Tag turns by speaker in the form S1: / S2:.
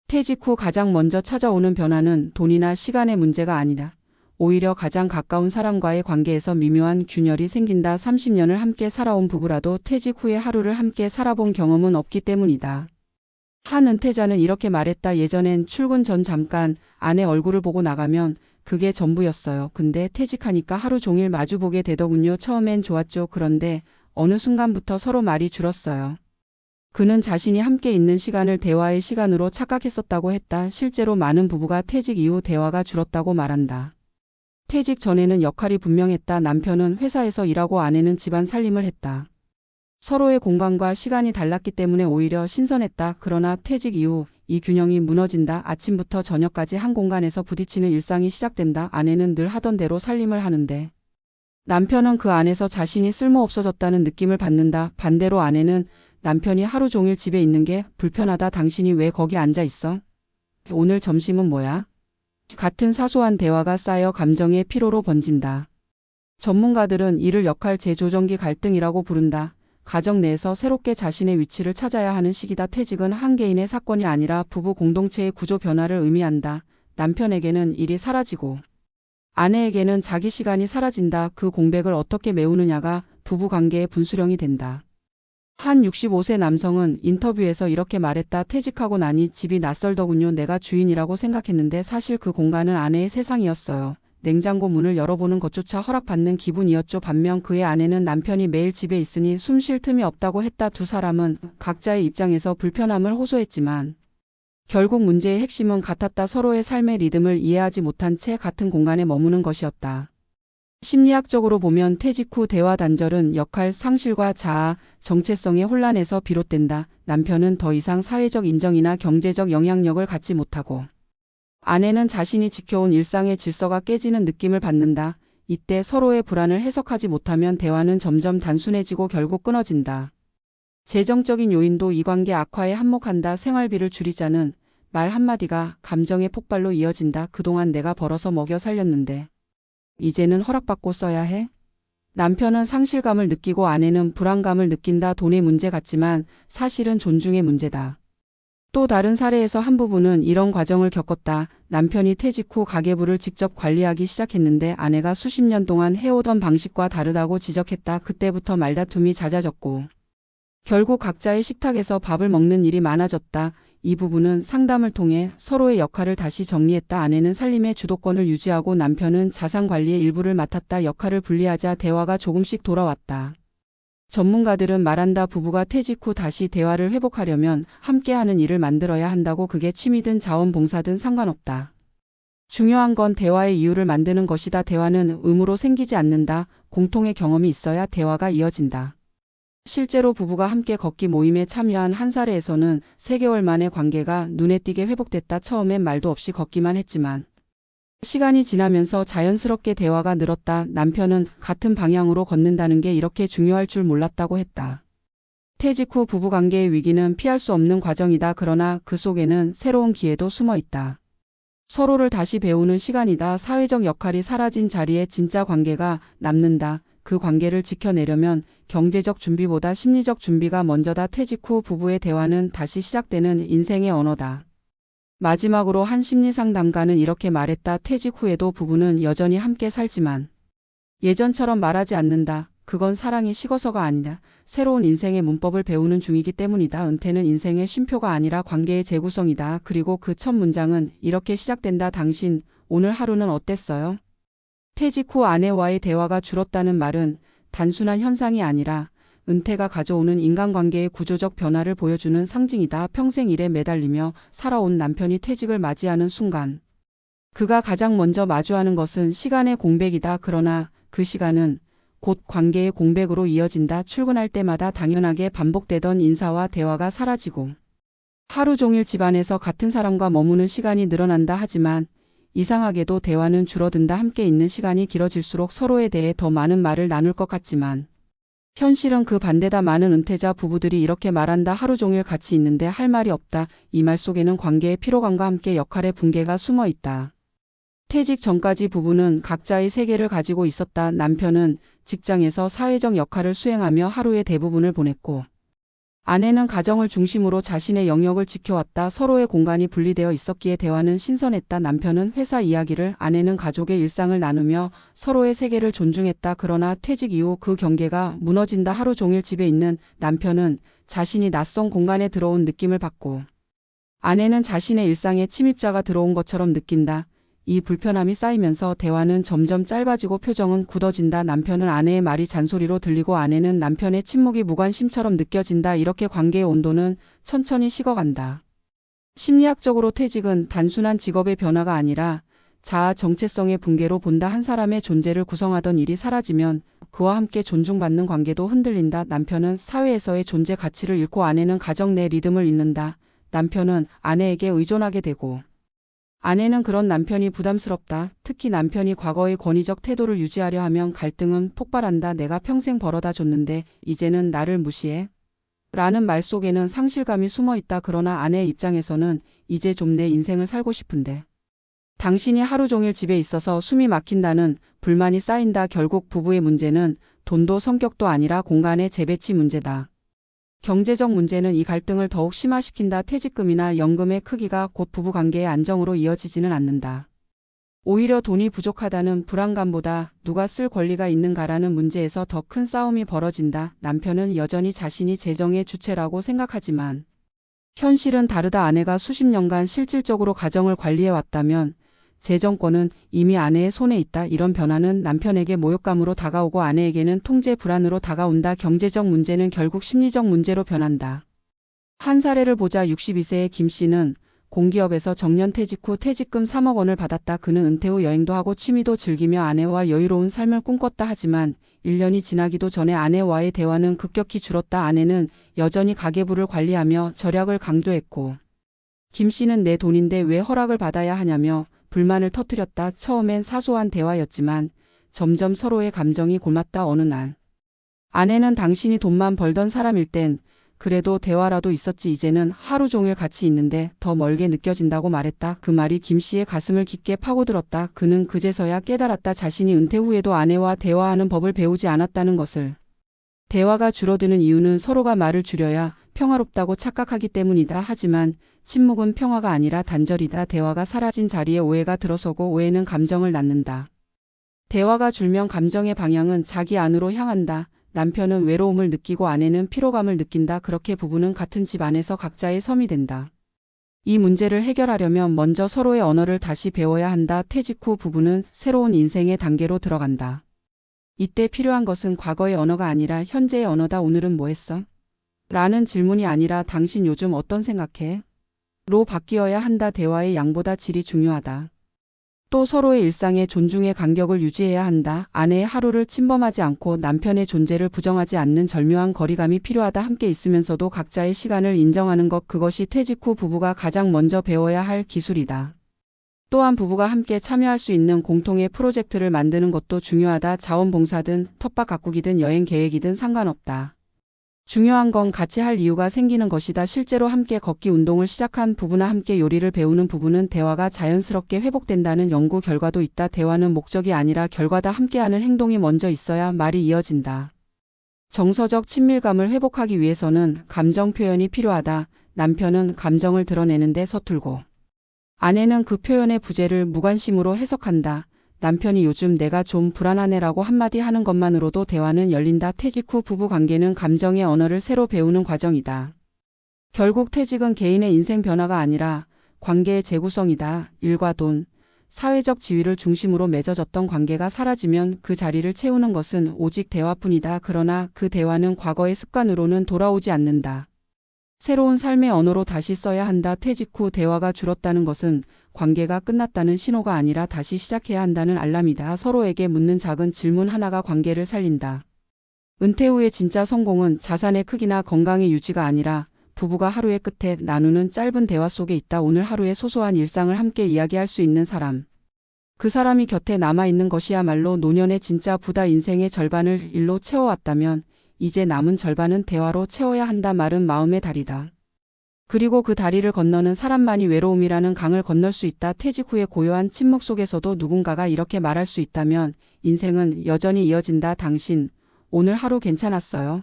S1: 퇴직 후 가장 먼저 찾아오는 변화는 돈이나 시간의 문제가 아니다. 오히려 가장 가까운 사람과의 관계에서 미묘한 균열이 생긴다. 30년을 함께 살아온 부부라도 퇴직 후에 하루를 함께 살아본 경험은 없기 때문이다. 한 은퇴자는 이렇게 말했다. 예전엔 출근 전 잠깐 아내 얼굴을 보고 나가면 그게 전부였어요. 근데 퇴직하니까 하루 종일 마주보게 되더군요. 처음엔 좋았죠. 그런데 어느 순간부터 서로 말이 줄었어요. 그는 자신이 함께 있는 시간을 대화의 시간으로 착각했었다고 했다. 실제로 많은 부부가 퇴직 이후 대화가 줄었다고 말한다. 퇴직 전에는 역할이 분명했다. 남편은 회사에서 일하고 아내는 집안 살림을 했다. 서로의 공간과 시간이 달랐기 때문에 오히려 신선했다. 그러나 퇴직 이후 이 균형이 무너진다. 아침부터 저녁까지 한 공간에서 부딪히는 일상이 시작된다. 아내는 늘 하던 대로 살림을 하는데 남편은 그 안에서 자신이 쓸모없어졌다는 느낌을 받는다. 반대로 아내는 남편이 하루 종일 집에 있는 게 불편하다. 당신이 왜 거기 앉아 있어? 오늘 점심은 뭐야? 같은 사소한 대화가 쌓여 감정의 피로로 번진다. 전문가들은 이를 역할 재조정기 갈등이라고 부른다. 가정 내에서 새롭게 자신의 위치를 찾아야 하는 시기다. 퇴직은 한 개인의 사건이 아니라 부부 공동체의 구조 변화를 의미한다. 남편에게는 일이 사라지고 아내에게는 자기 시간이 사라진다. 그 공백을 어떻게 메우느냐가 부부 관계의 분수령이 된다. 한 65세 남성은 인터뷰에서 이렇게 말했다. 퇴직하고 나니 집이 낯설더군요. 내가 주인이라고 생각했는데 사실 그 공간은 아내의 세상이었어요. 냉장고 문을 열어보는 것조차 허락받는 기분이었죠. 반면 그의 아내는 남편이 매일 집에 있으니 숨 쉴 틈이 없다고 했다. 두 사람은 각자의 입장에서 불편함을 호소했지만 결국 문제의 핵심은 같았다. 서로의 삶의 리듬을 이해하지 못한 채 같은 공간에 머무는 것이었다. 심리학적으로 보면 퇴직 후 대화 단절은 역할 상실과 자아, 정체성의 혼란에서 비롯된다. 남편은 더 이상 사회적 인정이나 경제적 영향력을 갖지 못하고 아내는 자신이 지켜온 일상의 질서가 깨지는 느낌을 받는다. 이때 서로의 불안을 해석하지 못하면 대화는 점점 단순해지고 결국 끊어진다. 재정적인 요인도 이 관계 악화에 한몫한다. 생활비를 줄이자는 말 한마디가 감정의 폭발로 이어진다. 그동안 내가 벌어서 먹여 살렸는데 이제는 허락받고 써야 해? 남편은 상실감을 느끼고 아내는 불안감을 느낀다. 돈의 문제 같지만 사실은 존중의 문제다. 또 다른 사례에서 한 부부는 이런 과정을 겪었다. 남편이 퇴직 후 가계부를 직접 관리하기 시작했는데 아내가 수십 년 동안 해오던 방식과 다르다고 지적했다. 그때부터 말다툼이 잦아졌고 결국 각자의 식탁에서 밥을 먹는 일이 많아졌다. 이 부부는 상담을 통해 서로의 역할을 다시 정리했다. 아내는 살림의 주도권을 유지하고 남편은 자산 관리의 일부를 맡았다. 역할을 분리하자 대화가 조금씩 돌아왔다. 전문가들은 말한다. 부부가 퇴직 후 다시 대화를 회복하려면 함께하는 일을 만들어야 한다고. 그게 취미든 자원봉사든 상관없다. 중요한 건 대화의 이유를 만드는 것이다. 대화는 의무로 생기지 않는다. 공통의 경험이 있어야 대화가 이어진다. 실제로 부부가 함께 걷기 모임에 참여한 한 사례에서는 3개월 만에 관계가 눈에 띄게 회복됐다. 처음엔 말도 없이 걷기만 했지만 시간이 지나면서 자연스럽게 대화가 늘었다. 남편은 같은 방향으로 걷는다는 게 이렇게 중요할 줄 몰랐다고 했다. 퇴직 후 부부관계의 위기는 피할 수 없는 과정이다. 그러나 그 속에는 새로운 기회도 숨어 있다. 서로를 다시 배우는 시간이다. 사회적 역할이 사라진 자리에 진짜 관계가 남는다. 그 관계를 지켜내려면 경제적 준비보다 심리적 준비가 먼저다. 퇴직 후 부부의 대화는 다시 시작되는 인생의 언어다. 마지막으로 한 심리상담가는 이렇게 말했다. 퇴직 후에도 부부는 여전히 함께 살지만 예전처럼 말하지 않는다. 그건 사랑이 식어서가 아니다. 새로운 인생의 문법을 배우는 중이기 때문이다. 은퇴는 인생의 쉼표가 아니라 관계의 재구성이다. 그리고 그 첫 문장은 이렇게 시작된다. 당신 오늘 하루는 어땠어요? 퇴직 후 아내와의 대화가 줄었다는 말은 단순한 현상이 아니라 은퇴가 가져오는 인간관계의 구조적 변화를 보여주는 상징이다. 평생 일에 매달리며 살아온 남편이 퇴직을 맞이하는 순간 그가 가장 먼저 마주하는 것은 시간의 공백이다. 그러나 그 시간은 곧 관계의 공백으로 이어진다. 출근할 때마다 당연하게 반복되던 인사와 대화가 사라지고 하루 종일 집안에서 같은 사람과 머무는 시간이 늘어난다. 하지만 이상하게도 대화는 줄어든다. 함께 있는 시간이 길어질수록 서로에 대해 더 많은 말을 나눌 것 같지만 현실은 그 반대다. 많은 은퇴자 부부들이 이렇게 말한다. 하루 종일 같이 있는데 할 말이 없다. 이 말 속에는 관계의 피로감과 함께 역할의 붕괴가 숨어 있다. 퇴직 전까지 부부는 각자의 세계를 가지고 있었다. 남편은 직장에서 사회적 역할을 수행하며 하루의 대부분을 보냈고 아내는 가정을 중심으로 자신의 영역을 지켜왔다. 서로의 공간이 분리되어 있었기에 대화는 신선했다. 남편은 회사 이야기를, 아내는 가족의 일상을 나누며 서로의 세계를 존중했다. 그러나 퇴직 이후 그 경계가 무너진다. 하루 종일 집에 있는 남편은 자신이 낯선 공간에 들어온 느낌을 받고, 아내는 자신의 일상에 침입자가 들어온 것처럼 느낀다. 이 불편함이 쌓이면서 대화는 점점 짧아지고 표정은 굳어진다. 남편은 아내의 말이 잔소리로 들리고 아내는 남편의 침묵이 무관심처럼 느껴진다. 이렇게 관계의 온도는 천천히 식어간다. 심리학적으로 퇴직은 단순한 직업의 변화가 아니라 자아 정체성의 붕괴로 본다. 한 사람의 존재를 구성하던 일이 사라지면 그와 함께 존중받는 관계도 흔들린다. 남편은 사회에서의 존재 가치를 잃고 아내는 가정 내 리듬을 잃는다. 남편은 아내에게 의존하게 되고, 아내는 그런 남편이 부담스럽다. 특히 남편이 과거의 권위적 태도를 유지하려 하면 갈등은 폭발한다. 내가 평생 벌어다 줬는데 이제는 나를 무시해? 라는 말 속에는 상실감이 숨어 있다. 그러나 아내의 입장에서는 이제 좀 내 인생을 살고 싶은데. 당신이 하루 종일 집에 있어서 숨이 막힌다는 불만이 쌓인다. 결국 부부의 문제는 돈도 성격도 아니라 공간의 재배치 문제다. 경제적 문제는 이 갈등을 더욱 심화시킨다. 퇴직금이나 연금의 크기가 곧 부부관계의 안정으로 이어지지는 않는다. 오히려 돈이 부족하다는 불안감보다 누가 쓸 권리가 있는가라는 문제에서 더 큰 싸움이 벌어진다. 남편은 여전히 자신이 재정의 주체라고 생각하지만 현실은 다르다. 아내가 수십 년간 실질적으로 가정을 관리해왔다면 재정권은 이미 아내의 손에 있다. 이런 변화는 남편에게 모욕감으로 다가오고 아내에게는 통제 불안으로 다가온다. 경제적 문제는 결국 심리적 문제로 변한다. 한 사례를 보자. 62세의 김 씨는 공기업에서 정년퇴직 후 퇴직금 3억 원을 받았다. 그는 은퇴 후 여행도 하고 취미도 즐기며 아내와 여유로운 삶을 꿈꿨다. 하지만 1년이 지나기도 전에 아내와의 대화는 급격히 줄었다. 아내는 여전히 가계부를 관리하며 절약을 강조했고, 김 씨는 내 돈인데 왜 허락을 받아야 하냐며 불만을 터뜨렸다. 처음엔 사소한 대화였지만 점점 서로의 감정이 골맞다. 어느 날 아내는 당신이 돈만 벌던 사람일 땐 그래도 대화라도 있었지, 이제는 하루 종일 같이 있는데 더 멀게 느껴진다고 말했다. 그 말이 김 씨의 가슴을 깊게 파고들었다. 그는 그제서야 깨달았다. 자신이 은퇴 후에도 아내와 대화하는 법을 배우지 않았다는 것을. 대화가 줄어드는 이유는 서로가 말을 줄여야 평화롭다고 착각하기 때문이다. 하지만 침묵은 평화가 아니라 단절이다. 대화가 사라진 자리에 오해가 들어서고 오해는 감정을 낳는다. 대화가 줄면 감정의 방향은 자기 안으로 향한다. 남편은 외로움을 느끼고 아내는 피로감을 느낀다. 그렇게 부부는 같은 집 안에서 각자의 섬이 된다. 이 문제를 해결하려면 먼저 서로의 언어를 다시 배워야 한다. 퇴직 후 부부는 새로운 인생의 단계로 들어간다. 이때 필요한 것은 과거의 언어가 아니라 현재의 언어다. 오늘은 뭐 했어? 라는 질문이 아니라 당신 요즘 어떤 생각해? 로 바뀌어야 한다. 대화의 양보다 질이 중요하다. 또 서로의 일상에 존중의 간격을 유지해야 한다. 아내의 하루를 침범하지 않고 남편의 존재를 부정하지 않는 절묘한 거리감이 필요하다. 함께 있으면서도 각자의 시간을 인정하는 것, 그것이 퇴직 후 부부가 가장 먼저 배워야 할 기술이다. 또한 부부가 함께 참여할 수 있는 공통의 프로젝트를 만드는 것도 중요하다. 자원봉사든 텃밭 가꾸기든 여행 계획이든 상관없다. 중요한 건 같이 할 이유가 생기는 것이다. 실제로 함께 걷기 운동을 시작한 부부나 함께 요리를 배우는 부부는 대화가 자연스럽게 회복된다는 연구 결과도 있다. 대화는 목적이 아니라 결과다. 함께하는 행동이 먼저 있어야 말이 이어진다. 정서적 친밀감을 회복하기 위해서는 감정 표현이 필요하다. 남편은 감정을 드러내는데 서툴고, 아내는 그 표현의 부재를 무관심으로 해석한다. 남편이 요즘 내가 좀 불안하네라고 한마디 하는 것만으로도 대화는 열린다. 퇴직 후 부부 관계는 감정의 언어를 새로 배우는 과정이다. 결국 퇴직은 개인의 인생 변화가 아니라 관계의 재구성이다. 일과 돈, 사회적 지위를 중심으로 맺어졌던 관계가 사라지면 그 자리를 채우는 것은 오직 대화뿐이다. 그러나 그 대화는 과거의 습관으로는 돌아오지 않는다. 새로운 삶의 언어로 다시 써야 한다. 퇴직 후 대화가 줄었다는 것은 관계가 끝났다는 신호가 아니라 다시 시작해야 한다는 알람이다. 서로에게 묻는 작은 질문 하나가 관계를 살린다. 은퇴 후의 진짜 성공은 자산의 크기나 건강의 유지가 아니라 부부가 하루의 끝에 나누는 짧은 대화 속에 있다. 오늘 하루의 소소한 일상을 함께 이야기할 수 있는 사람. 그 사람이 곁에 남아있는 것이야말로 노년의 진짜 부다. 인생의 절반을 일로 채워왔다면 이제 남은 절반은 대화로 채워야 한다. 말은 마음의 다리다. 그리고 그 다리를 건너는 사람만이 외로움이라는 강을 건널 수 있다. 퇴직 후의 고요한 침묵 속에서도 누군가가 이렇게 말할 수 있다면 인생은 여전히 이어진다. 당신, 오늘 하루 괜찮았어요?